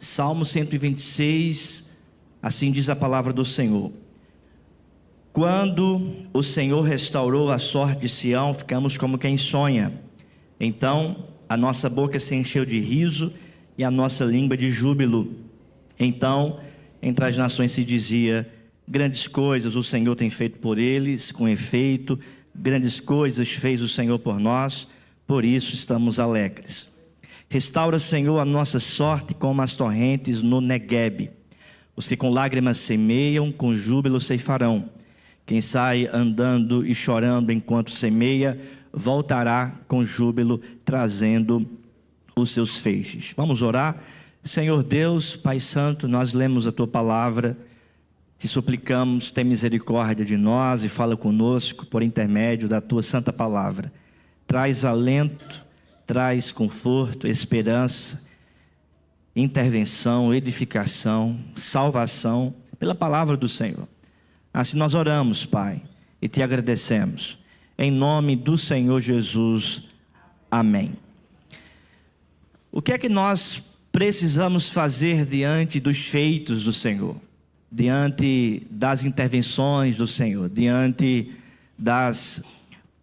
Salmo 126, assim diz a palavra do Senhor. Quando o Senhor restaurou a sorte de Sião, ficamos como quem sonha. Então a nossa boca se encheu de riso e a nossa língua de júbilo. Então entre as nações se dizia: grandes coisas o Senhor tem feito por eles. Com efeito, grandes coisas fez o Senhor por nós, por isso estamos alegres. Restaura, Senhor, a nossa sorte como as torrentes no Neguebe. Os que com lágrimas semeiam, com júbilo ceifarão. Quem sai andando e chorando enquanto semeia, voltará com júbilo, trazendo os seus feixes. Vamos orar. Senhor Deus, Pai Santo, nós lemos a Tua palavra, te suplicamos, tem misericórdia de nós e fala conosco por intermédio da Tua santa palavra. Traz alento, traz conforto, esperança, intervenção, edificação, salvação, pela palavra do Senhor. Assim nós oramos, Pai, e te agradecemos. Em nome do Senhor Jesus, amém. O que é que nós precisamos fazer diante dos feitos do Senhor? Diante das intervenções do Senhor, diante das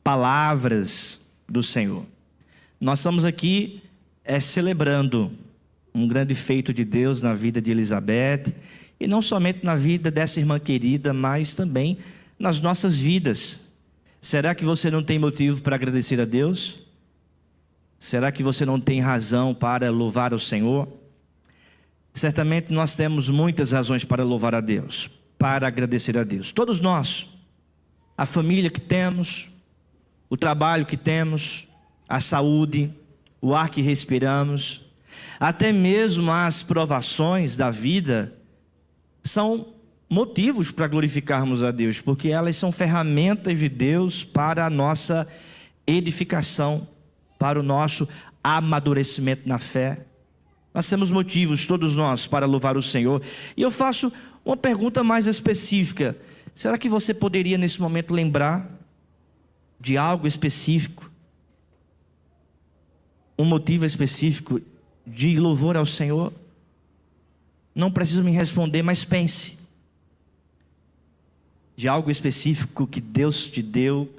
palavras do Senhor? Nós estamos aqui celebrando um grande feito de Deus na vida de Elizabeth, e não somente na vida dessa irmã querida, mas também nas nossas vidas. Será que você não tem motivo para agradecer a Deus? Será que você não tem razão para louvar o Senhor? Certamente nós temos muitas razões para louvar a Deus, para agradecer a Deus. Todos nós, a família que temos, o trabalho que temos, a saúde, o ar que respiramos, até mesmo as provações da vida, são motivos para glorificarmos a Deus, porque elas são ferramentas de Deus para a nossa edificação, para o nosso amadurecimento na fé. Nós temos motivos, todos nós, para louvar o Senhor. E eu faço uma pergunta mais específica: será que você poderia nesse momento lembrar de algo específico, um motivo específico de louvor ao Senhor? Não precisa me responder, mas pense de algo específico que Deus te deu,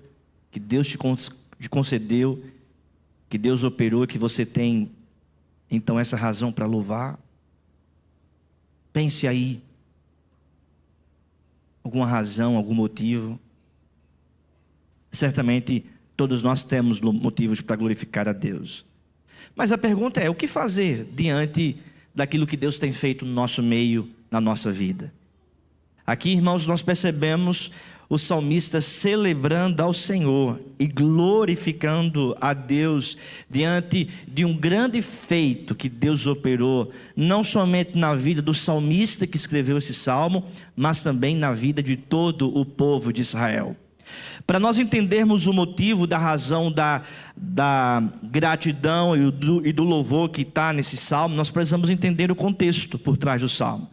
que Deus te concedeu, que Deus operou, que você tem então essa razão para louvar. Pense aí, alguma razão, algum motivo. Certamente todos nós temos motivos para glorificar a Deus. Mas a pergunta é: o que fazer diante daquilo que Deus tem feito no nosso meio, na nossa vida? Aqui, irmãos, nós percebemos o salmista celebrando ao Senhor e glorificando a Deus diante de um grande feito que Deus operou, não somente na vida do salmista que escreveu esse salmo, mas também na vida de todo o povo de Israel. Para nós entendermos o motivo da razão da gratidão e do louvor que está nesse salmo, nós precisamos entender o contexto por trás do salmo.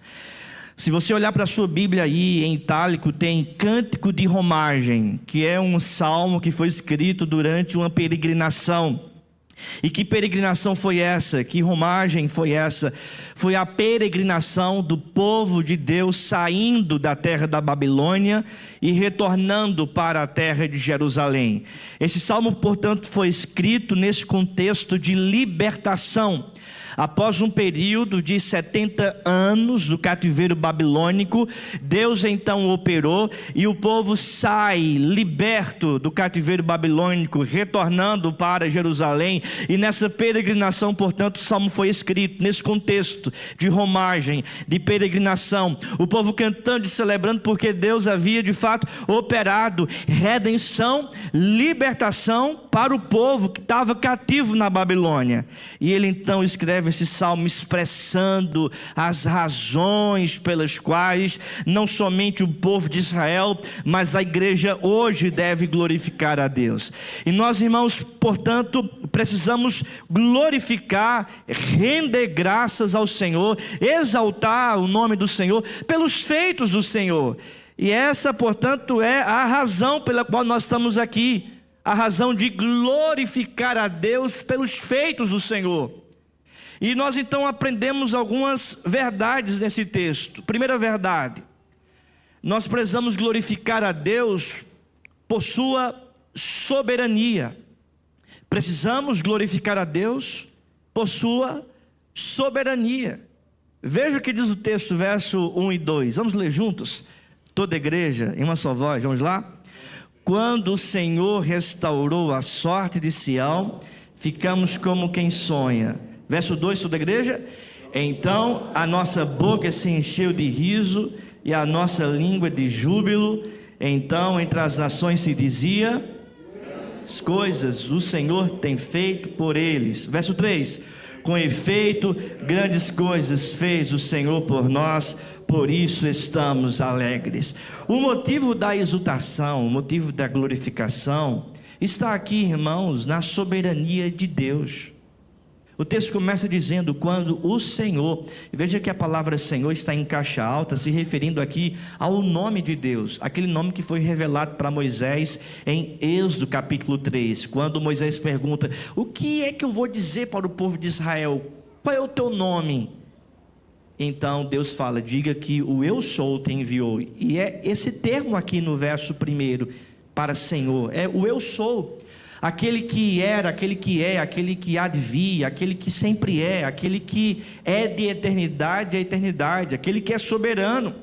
Se você olhar para a sua Bíblia aí, em itálico, tem Cântico de Romagem, que é um salmo que foi escrito durante uma peregrinação. E que peregrinação foi essa? Que romagem foi essa? Foi a peregrinação do povo de Deus saindo da terra da Babilônia e retornando para a terra de Jerusalém. Esse salmo, portanto, foi escrito nesse contexto de libertação. Após um período de 70 anos do cativeiro babilônico, Deus então operou e o povo sai liberto do cativeiro babilônico, retornando para Jerusalém. E nessa peregrinação, portanto, o salmo foi escrito nesse contexto de romagem, de peregrinação. O povo cantando e celebrando porque Deus havia de fato operado redenção, libertação para o povo que estava cativo na Babilônia. E ele então escreve esse salmo expressando as razões pelas quais não somente o povo de Israel, mas a igreja hoje deve glorificar a Deus. E nós, irmãos, portanto, precisamos glorificar, render graças ao Senhor, exaltar o nome do Senhor pelos feitos do Senhor. E essa, portanto, é a razão pela qual nós estamos aqui, a razão de glorificar a Deus pelos feitos do Senhor. E nós então aprendemos algumas verdades nesse texto. Primeira verdade: nós precisamos glorificar a Deus por sua soberania. Precisamos glorificar a Deus por sua soberania. Veja o que diz o texto, verso 1 e 2. Vamos ler juntos? Toda a igreja, em uma só voz, vamos lá? Quando o Senhor restaurou a sorte de Sião, ficamos como quem sonha. Verso 2, toda a igreja. Então a nossa boca se encheu de riso e a nossa língua de júbilo. Então entre as nações se dizia: as coisas o Senhor tem feito por eles. Verso 3: com efeito, grandes coisas fez o Senhor por nós, por isso estamos alegres. O motivo da exultação, o motivo da glorificação, está aqui, irmãos, na soberania de Deus. O texto começa dizendo: quando o Senhor, veja que a palavra Senhor está em caixa alta, se referindo aqui ao nome de Deus, aquele nome que foi revelado para Moisés em Êxodo capítulo 3, quando Moisés pergunta: o que é que eu vou dizer para o povo de Israel? Qual é o teu nome? Então Deus fala: diga que o eu sou te enviou. E é esse termo aqui no verso 1 para Senhor, é o eu sou. Aquele que era, aquele que é, aquele que há de vir, aquele que sempre é, aquele que é de eternidade a eternidade, aquele que é soberano.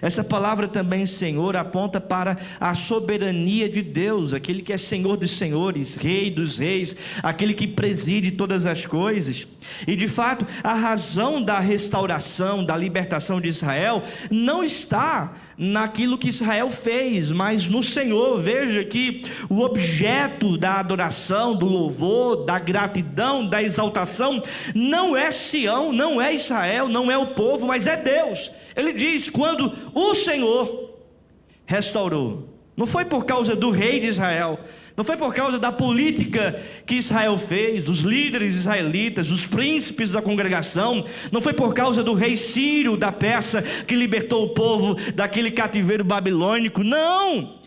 Essa palavra também, Senhor, aponta para a soberania de Deus, aquele que é Senhor dos senhores, Rei dos reis, aquele que preside todas as coisas. E de fato, a razão da restauração, da libertação de Israel, não está naquilo que Israel fez, mas no Senhor. Veja que o objeto da adoração, do louvor, da gratidão, da exaltação, não é Sião, não é Israel, não é o povo, mas é Deus. Ele diz: quando o Senhor restaurou, não foi por causa do rei de Israel, não foi por causa da política que Israel fez, dos líderes israelitas, dos príncipes da congregação, não foi por causa do rei Ciro da Pérsia que libertou o povo daquele cativeiro babilônico. Não!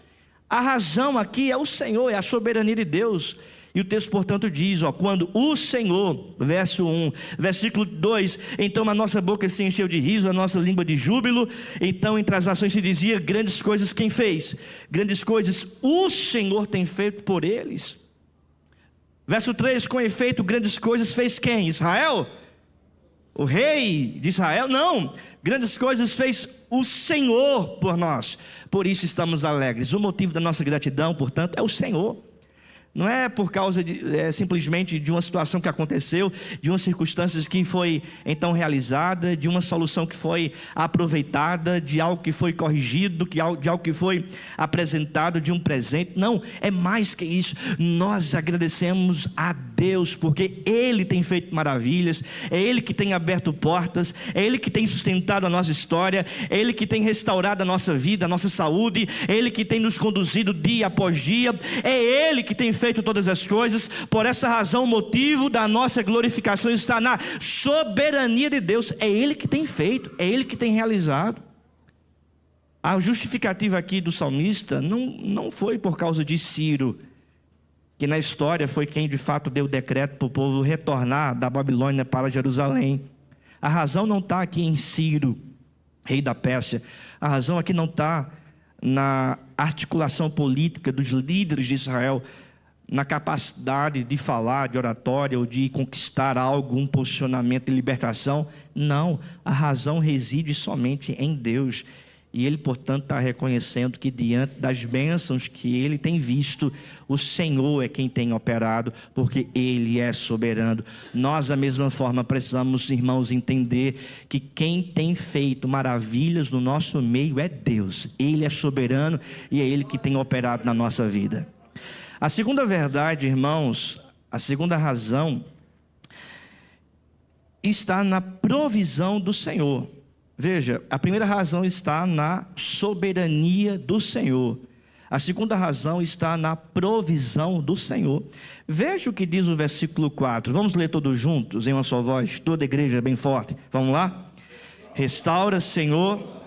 A razão aqui é o Senhor, é a soberania de Deus. E o texto, portanto, diz, quando o Senhor, verso 1, versículo 2, então a nossa boca se encheu de riso, a nossa língua de júbilo. Então entre as nações se dizia: grandes coisas quem fez? Grandes coisas o Senhor tem feito por eles. Verso 3, com efeito, grandes coisas fez quem? Israel? O rei de Israel? Não, grandes coisas fez o Senhor por nós, por isso estamos alegres. O motivo da nossa gratidão, portanto, é o Senhor. Não é por causa simplesmente de uma situação que aconteceu, de uma circunstância que foi então realizada, de uma solução que foi aproveitada, de algo que foi corrigido, de algo que foi apresentado, de um presente. Não, é mais que isso. Nós agradecemos a Deus porque Ele tem feito maravilhas, é Ele que tem aberto portas, é Ele que tem sustentado a nossa história, é Ele que tem restaurado a nossa vida, a nossa saúde, é Ele que tem nos conduzido dia após dia, é Ele que tem feito todas as coisas. Por essa razão, o motivo da nossa glorificação está na soberania de Deus. É Ele que tem feito, é Ele que tem realizado. A justificativa aqui do salmista não foi por causa de Ciro, que na história foi quem de fato deu o decreto para o povo retornar da Babilônia para Jerusalém. A razão não está aqui em Ciro, rei da Pérsia. A razão aqui não está na articulação política dos líderes de Israel, na capacidade de falar, de oratória, ou de conquistar algo, um posicionamento de libertação. Não, a razão reside somente em Deus. E ele, portanto, está reconhecendo que diante das bênçãos que ele tem visto, o Senhor é quem tem operado, porque Ele é soberano. Nós, da mesma forma, precisamos, irmãos, entender que quem tem feito maravilhas no nosso meio é Deus. Ele é soberano e é Ele que tem operado na nossa vida. A segunda verdade, irmãos, a segunda razão está na provisão do Senhor. Veja, a primeira razão está na soberania do Senhor. A segunda razão está na provisão do Senhor. Veja o que diz o versículo 4. Vamos ler todos juntos, em uma só voz, toda a igreja bem forte. Vamos lá? Restaura, Senhor.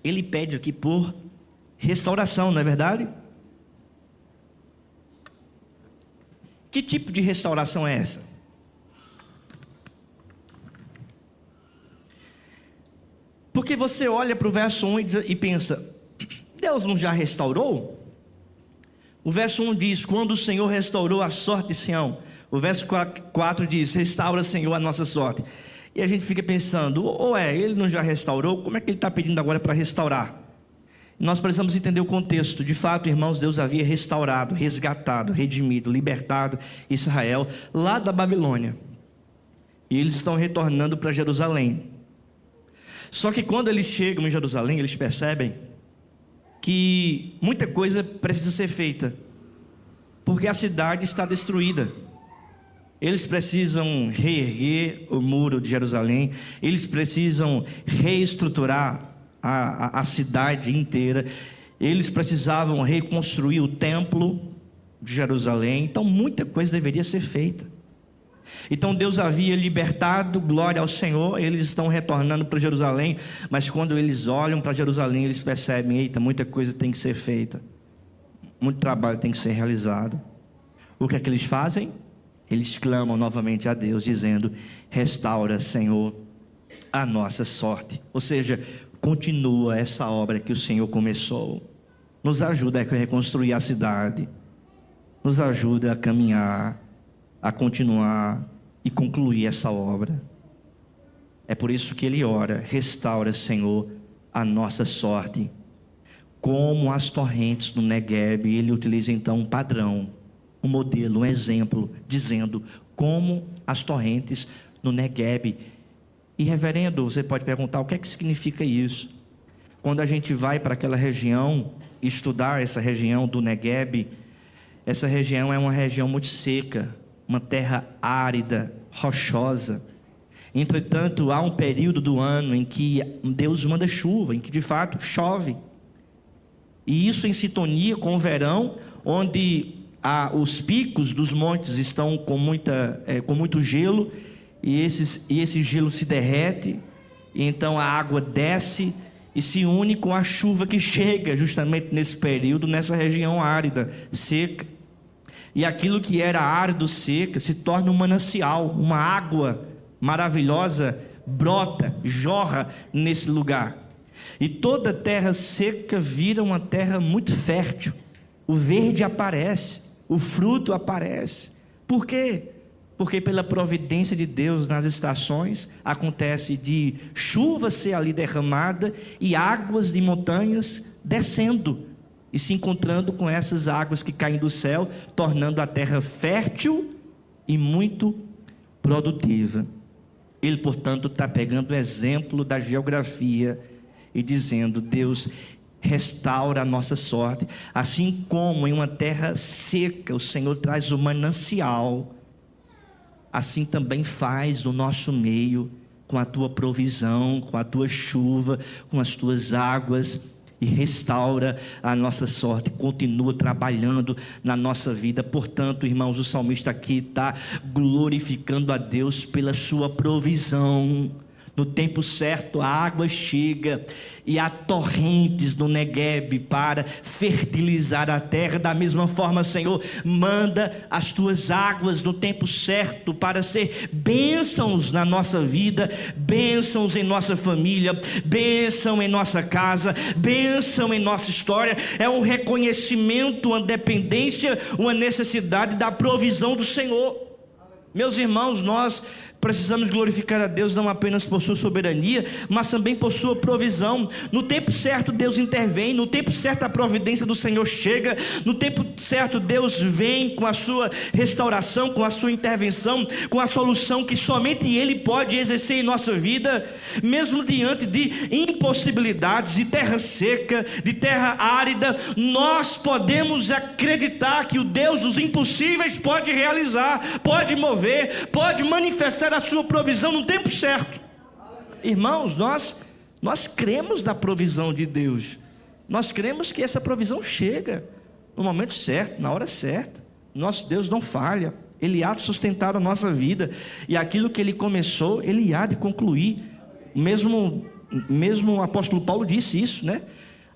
Ele pede aqui por restauração, não é verdade? Que tipo de restauração é essa? Porque você olha para o verso 1 e pensa: Deus não já restaurou? O verso 1 diz: quando o Senhor restaurou a sorte de Sião. O verso 4 diz: restaura, Senhor, a nossa sorte. E a gente fica pensando: ele não já restaurou? Como é que ele está pedindo agora para restaurar? Nós precisamos entender o contexto. De fato, irmãos, Deus havia restaurado, resgatado, redimido, libertado Israel lá da Babilônia. E eles estão retornando para Jerusalém. Só que quando eles chegam em Jerusalém, eles percebem que muita coisa precisa ser feita, porque a cidade está destruída. Eles precisam reerguer o muro de Jerusalém, eles precisam reestruturar a cidade inteira, eles precisavam reconstruir o templo de Jerusalém. Então muita coisa deveria ser feita. Então Deus havia libertado, glória ao Senhor, eles estão retornando para Jerusalém, mas quando eles olham para Jerusalém, eles percebem: eita, muita coisa tem que ser feita, muito trabalho tem que ser realizado. O que é que eles fazem? Eles clamam novamente a Deus, dizendo: restaura, Senhor, a nossa sorte. Ou seja, continua essa obra que o Senhor começou. Nos ajuda a reconstruir a cidade, nos ajuda a caminhar, a continuar e concluir essa obra. É por isso que ele ora: restaura, Senhor, a nossa sorte. Como as torrentes do Negueb, ele utiliza então um padrão, um modelo, um exemplo, dizendo como as torrentes no Negueb. E reverendo, você pode perguntar: o que é que significa isso? Quando a gente vai para aquela região, estudar essa região do Negueb, essa região é uma região muito seca, uma terra árida, rochosa. Entretanto, há um período do ano em que Deus manda chuva, em que de fato chove. E isso em sintonia com o verão, onde os picos dos montes estão com muito gelo, e esse gelo se derrete, e então a água desce e se une com a chuva que chega justamente nesse período, nessa região árida, seca. E aquilo que era árido, seca, se torna um manancial, uma água maravilhosa brota, jorra nesse lugar. E toda terra seca vira uma terra muito fértil. O verde aparece, o fruto aparece. Por quê? Porque pela providência de Deus nas estações, acontece de chuva ser ali derramada e águas de montanhas descendo e se encontrando com essas águas que caem do céu, tornando a terra fértil e muito produtiva. Ele, portanto, está pegando o exemplo da geografia e dizendo: Deus restaura a nossa sorte, assim como em uma terra seca o Senhor traz o manancial, assim também faz no nosso meio, com a tua provisão, com a tua chuva, com as tuas águas, e restaura a nossa sorte, continua trabalhando na nossa vida. Portanto, irmãos, o salmista aqui está glorificando a Deus pela sua provisão. No tempo certo a água chega e há torrentes no Negueb para fertilizar a terra. Da mesma forma, Senhor, manda as tuas águas no tempo certo para ser bênçãos na nossa vida, bênçãos em nossa família, bênção em nossa casa, bênção em nossa história. É um reconhecimento, uma dependência, uma necessidade da provisão do Senhor. Meus irmãos, nós precisamos glorificar a Deus não apenas por sua soberania, mas também por sua provisão. No tempo certo Deus intervém, no tempo certo a providência do Senhor chega, no tempo certo Deus vem com a sua restauração, com a sua intervenção, com a solução que somente Ele pode exercer em nossa vida, mesmo diante de impossibilidades, de terra seca, de terra árida. Nós podemos acreditar que o Deus dos impossíveis pode realizar, pode mover, pode manifestar a sua provisão no tempo certo. Irmãos, nós cremos na provisão de Deus. Nós cremos que essa provisão chega no momento certo, na hora certa. Nosso Deus não falha, Ele há de sustentar a nossa vida, e aquilo que Ele começou, Ele há de concluir. Mesmo o apóstolo Paulo disse isso, né?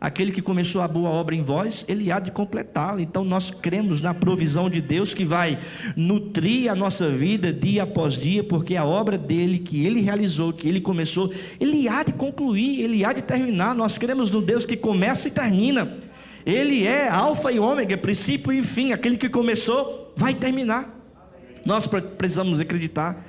aquele que começou a boa obra em vós, ele há de completá-la. Então nós cremos na provisão de Deus que vai nutrir a nossa vida dia após dia, porque a obra dele, que ele realizou, que ele começou, ele há de concluir, ele há de terminar. Nós cremos no Deus que começa e termina. Ele é alfa e ômega, princípio e fim. Aquele que começou vai terminar. Nós precisamos acreditar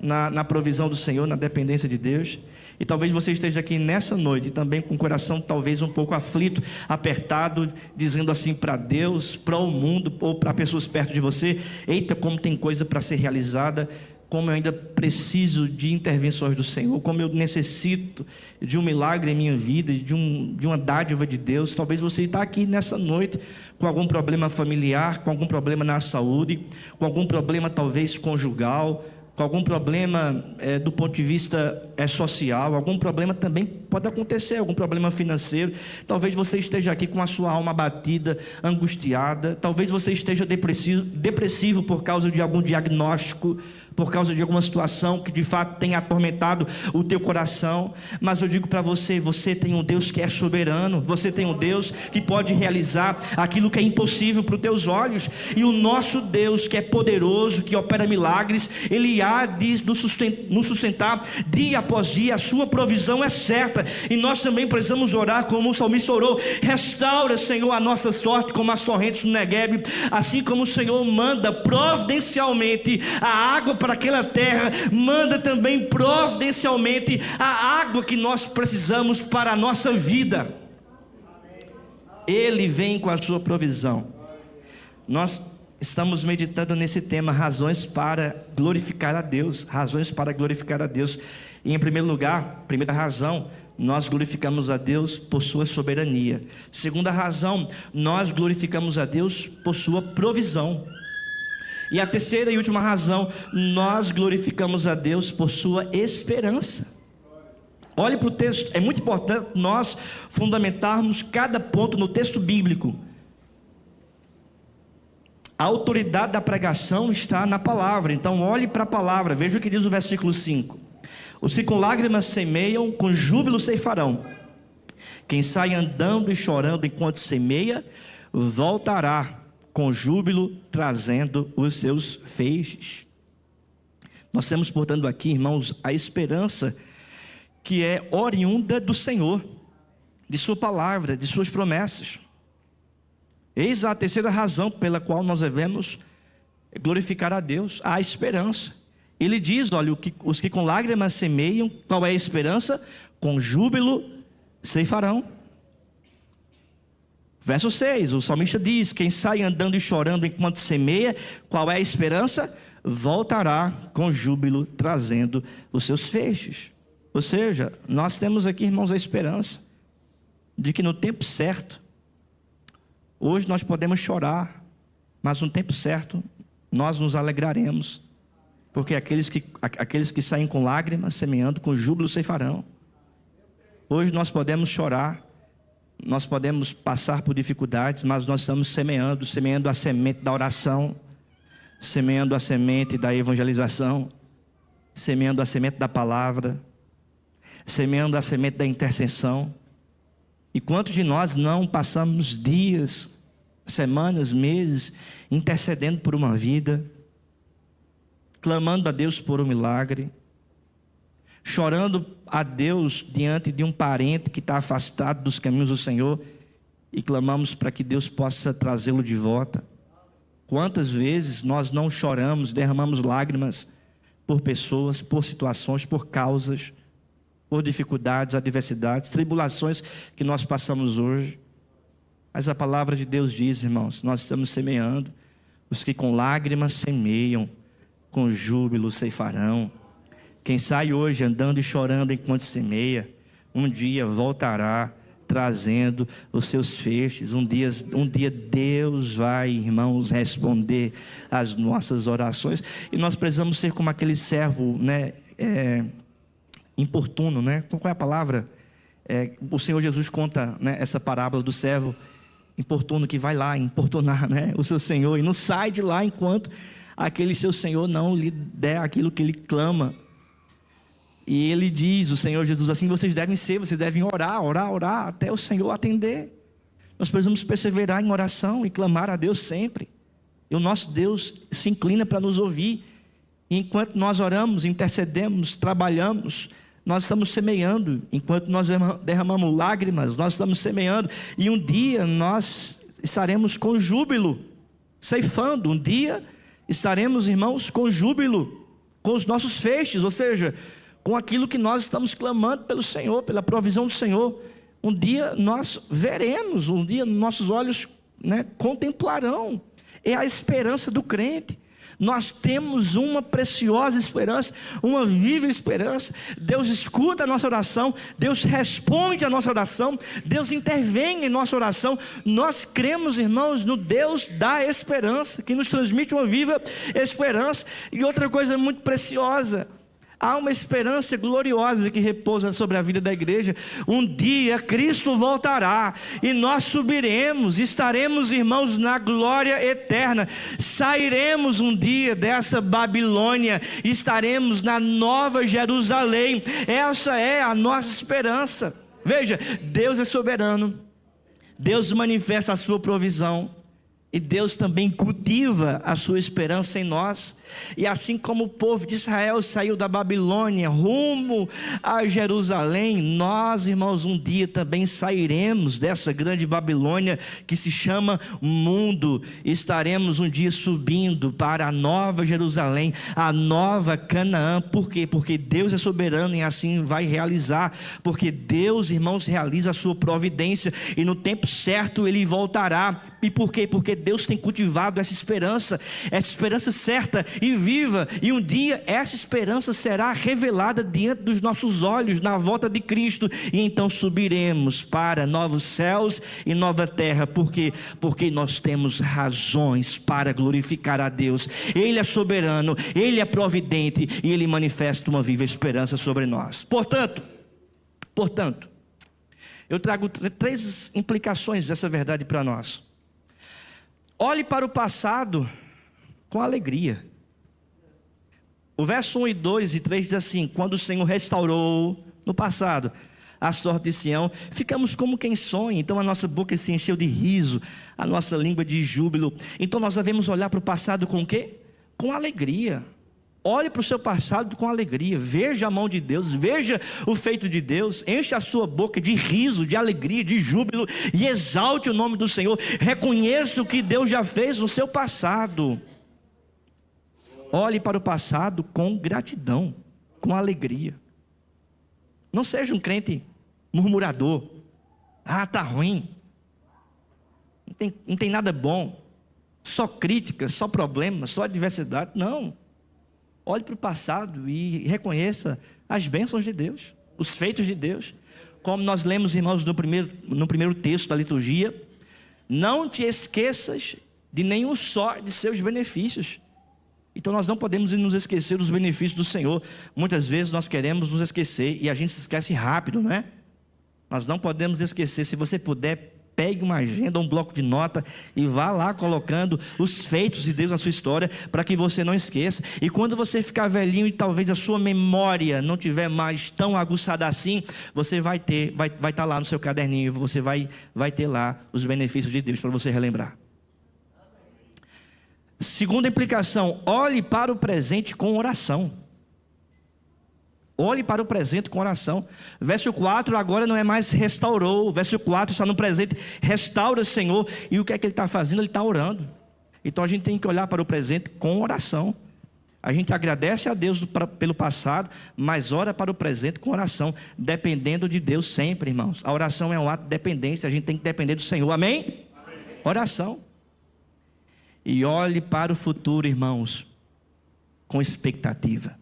na provisão do Senhor, na dependência de Deus. E talvez você esteja aqui nessa noite também com o coração talvez um pouco aflito, apertado, dizendo assim para Deus, para o mundo ou para pessoas perto de você: eita, como tem coisa para ser realizada, como eu ainda preciso de intervenções do Senhor, como eu necessito de um milagre em minha vida, de uma dádiva de Deus. Talvez você está aqui nessa noite com algum problema familiar, com algum problema na saúde, com algum problema talvez conjugal, com algum problema do ponto de vista social, algum problema também pode acontecer, algum problema financeiro. Talvez você esteja aqui com a sua alma abatida, angustiada, talvez você esteja depressivo por causa de algum diagnóstico, por causa de alguma situação que de fato tem atormentado o teu coração. Mas eu digo para você, você tem um Deus que é soberano, você tem um Deus que pode realizar aquilo que é impossível para os teus olhos. E o nosso Deus, que é poderoso, que opera milagres, ele há de nos sustentar dia após dia. A sua provisão é certa, e nós também precisamos orar como o salmista orou: restaura, Senhor, a nossa sorte como as torrentes no Neguebe. Assim como o Senhor manda providencialmente a água para aquela terra, manda também providencialmente a água que nós precisamos para a nossa vida. Ele vem com a sua provisão. Nós estamos meditando nesse tema, razões para glorificar a Deus, razões para glorificar a Deus. E em primeiro lugar, primeira razão, nós glorificamos a Deus por sua soberania. Segunda razão, nós glorificamos a Deus por sua provisão. E a terceira e última razão, nós glorificamos a Deus por sua esperança. Olhe para o texto, é muito importante nós fundamentarmos cada ponto no texto bíblico. A autoridade da pregação está na palavra, então olhe para a palavra, veja o que diz o versículo 5. Os que com lágrimas semeiam, com júbilo ceifarão. Quem sai andando e chorando enquanto semeia, voltará com júbilo, trazendo os seus feixes. Nós temos, portanto, aqui, irmãos, a esperança que é oriunda do Senhor, de sua palavra, de suas promessas. Eis a terceira razão pela qual nós devemos glorificar a Deus: a esperança. Ele diz, olha, os que com lágrimas semeiam, qual é a esperança? Com júbilo ceifarão. Verso 6, o salmista diz: quem sai andando e chorando enquanto semeia, qual é a esperança? Voltará com júbilo, trazendo os seus feixes. Ou seja, nós temos aqui, irmãos, a esperança de que no tempo certo, hoje nós podemos chorar, mas no tempo certo nós nos alegraremos, porque aqueles que saem com lágrimas, semeando, com júbilo ceifarão. Hoje nós podemos chorar, nós podemos passar por dificuldades, mas nós estamos semeando a semente da oração, semeando a semente da evangelização, semeando a semente da palavra, semeando a semente da intercessão. E quantos de nós não passamos dias, semanas, meses, intercedendo por uma vida, clamando a Deus por um milagre, chorando a Deus diante de um parente que está afastado dos caminhos do Senhor, e clamamos para que Deus possa trazê-lo de volta. Quantas vezes nós não choramos, derramamos lágrimas por pessoas, por situações, por causas, por dificuldades, adversidades, tribulações que nós passamos hoje. Mas a palavra de Deus diz, irmãos, nós estamos semeando. Os que com lágrimas semeiam, com júbilo ceifarão. Quem sai hoje andando e chorando enquanto semeia, um dia voltará trazendo os seus feixes. Um dia Deus vai, irmãos, responder às nossas orações. E nós precisamos ser como aquele servo, né, importuno, né? Qual é a palavra? O Senhor Jesus conta, né, essa parábola do servo importuno que vai lá importunar, né, o seu Senhor, e não sai de lá enquanto aquele seu Senhor não lhe der aquilo que ele clama. E ele diz, o Senhor Jesus, assim vocês devem ser, vocês devem orar, orar, orar, até o Senhor atender. Nós precisamos perseverar em oração e clamar a Deus sempre. E o nosso Deus se inclina para nos ouvir. E enquanto nós oramos, intercedemos, trabalhamos, nós estamos semeando. Enquanto nós derramamos lágrimas, nós estamos semeando. E um dia nós estaremos com júbilo, ceifando. Um dia estaremos, irmãos, com júbilo, com os nossos feixes, ou seja, com aquilo que nós estamos clamando pelo Senhor, pela provisão do Senhor. Um dia nós veremos, um dia nossos olhos, contemplarão. É a esperança do crente. Nós temos uma preciosa esperança, uma viva esperança. Deus escuta a nossa oração, Deus responde a nossa oração, Deus intervém em nossa oração. Nós cremos, irmãos, no Deus da esperança, que nos transmite uma viva esperança. E outra coisa muito preciosa, há uma esperança gloriosa que repousa sobre a vida da igreja. Um dia Cristo voltará e nós subiremos, estaremos, irmãos, na glória eterna. Sairemos um dia dessa Babilônia, estaremos na Nova Jerusalém. Essa é a nossa esperança. Veja, Deus é soberano, Deus manifesta a sua provisão. E Deus também cultiva a sua esperança em nós. E assim como o povo de Israel saiu da Babilônia rumo a Jerusalém, nós, irmãos, um dia também sairemos dessa grande Babilônia que se chama mundo. Estaremos um dia subindo para a nova Jerusalém, a nova Canaã. Por quê? Porque Deus é soberano e assim vai realizar. Porque Deus, irmãos, realiza a sua providência e no tempo certo Ele voltará. E por quê? Porque Deus tem cultivado essa esperança certa e viva, e um dia essa esperança será revelada diante dos nossos olhos na volta de Cristo, e então subiremos para novos céus e nova terra. Por quê? Porque nós temos razões para glorificar a Deus. Ele é soberano, Ele é providente e Ele manifesta uma viva esperança sobre nós. Portanto, eu trago 3 implicações dessa verdade para nós. Olhe para o passado com alegria. O verso 1 e 2 e 3 diz assim: quando o Senhor restaurou no passado a sorte de Sião, ficamos como quem sonha. Então a nossa boca se encheu de riso, a nossa língua de júbilo. Então nós devemos olhar para o passado com o quê? Com alegria. Olhe para o seu passado com alegria, veja a mão de Deus, veja o feito de Deus, enche a sua boca de riso, de alegria, de júbilo e exalte o nome do Senhor. Reconheça o que Deus já fez no seu passado. Olhe para o passado com gratidão, com alegria. Não seja um crente murmurador. Está ruim, não tem nada bom, só críticas, só problemas, só adversidade. Não. Olhe para o passado e reconheça as bênçãos de Deus, os feitos de Deus. Como nós lemos, irmãos, no primeiro texto da liturgia: não te esqueças de nenhum só de seus benefícios. Então nós não podemos nos esquecer dos benefícios do Senhor. Muitas vezes nós queremos nos esquecer e a gente se esquece rápido, não é? Nós não podemos esquecer. Se você puder, pegue uma agenda, um bloco de nota e vá lá colocando os feitos de Deus na sua história, para que você não esqueça. E quando você ficar velhinho e talvez a sua memória não tiver mais tão aguçada assim, você vai estar lá no seu caderninho, você vai ter lá os benefícios de Deus para você relembrar. Segunda implicação: olhe para o presente com oração. Olhe para o presente com oração. Verso 4 agora não é mais restaurou. Verso 4 está no presente: restaura, Senhor. E o que é que Ele está fazendo? Ele está orando. Então a gente tem que olhar para o presente com oração. A gente agradece a Deus pelo passado, mas ora para o presente com oração, dependendo de Deus sempre, irmãos. A oração é um ato de dependência, a gente tem que depender do Senhor. Amém? Amém. Oração. E olhe para o futuro, irmãos, com expectativa.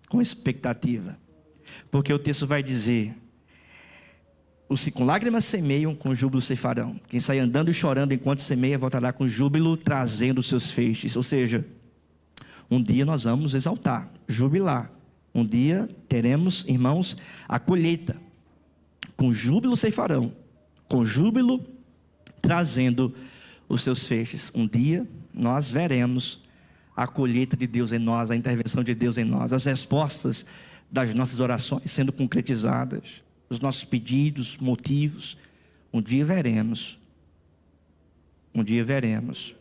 Com expectativa. Porque o texto vai dizer: os que com lágrimas semeiam, com júbilo ceifarão. Quem sai andando e chorando enquanto semeia, voltará com júbilo, trazendo os seus feixes. Ou seja, um dia nós vamos exaltar, jubilar. Um dia teremos, irmãos, a colheita. Com júbilo ceifarão, com júbilo trazendo os seus feixes. Um dia nós veremos a colheita de Deus em nós, a intervenção de Deus em nós, as respostas das nossas orações sendo concretizadas, os nossos pedidos, motivos. Um dia veremos. Um dia veremos.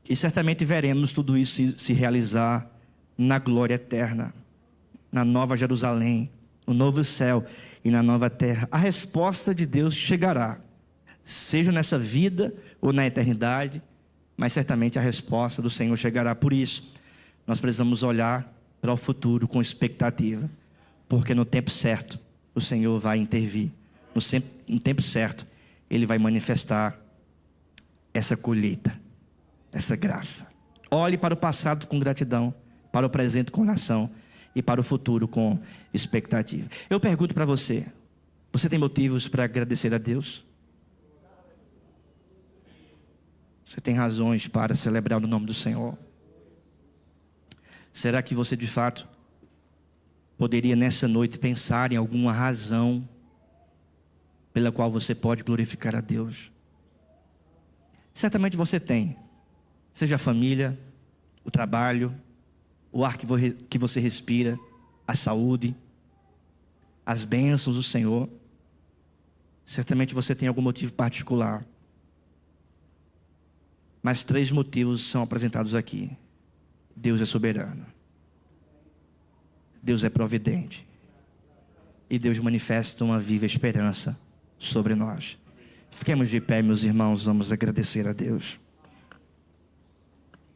E certamente veremos tudo isso se realizar na glória eterna, na nova Jerusalém, no novo céu e na nova terra. A resposta de Deus chegará, seja nessa vida ou na eternidade, mas certamente a resposta do Senhor chegará. Por isso, nós precisamos olhar para o futuro com expectativa, porque no tempo certo o Senhor vai intervir. No tempo certo Ele vai manifestar essa colheita, essa graça. Olhe para o passado com gratidão, para o presente com oração e para o futuro com expectativa. Eu pergunto para você, você tem motivos para agradecer a Deus? Você tem razões para celebrar no nome do Senhor? Será que você de fato poderia nessa noite pensar em alguma razão pela qual você pode glorificar a Deus? Certamente você tem, seja a família, o trabalho, o ar que você respira, a saúde, as bênçãos do Senhor. Certamente você tem algum motivo particular. Mas 3 motivos são apresentados aqui. Deus é soberano. Deus é providente. E Deus manifesta uma viva esperança sobre nós. Fiquemos de pé, meus irmãos, vamos agradecer a Deus.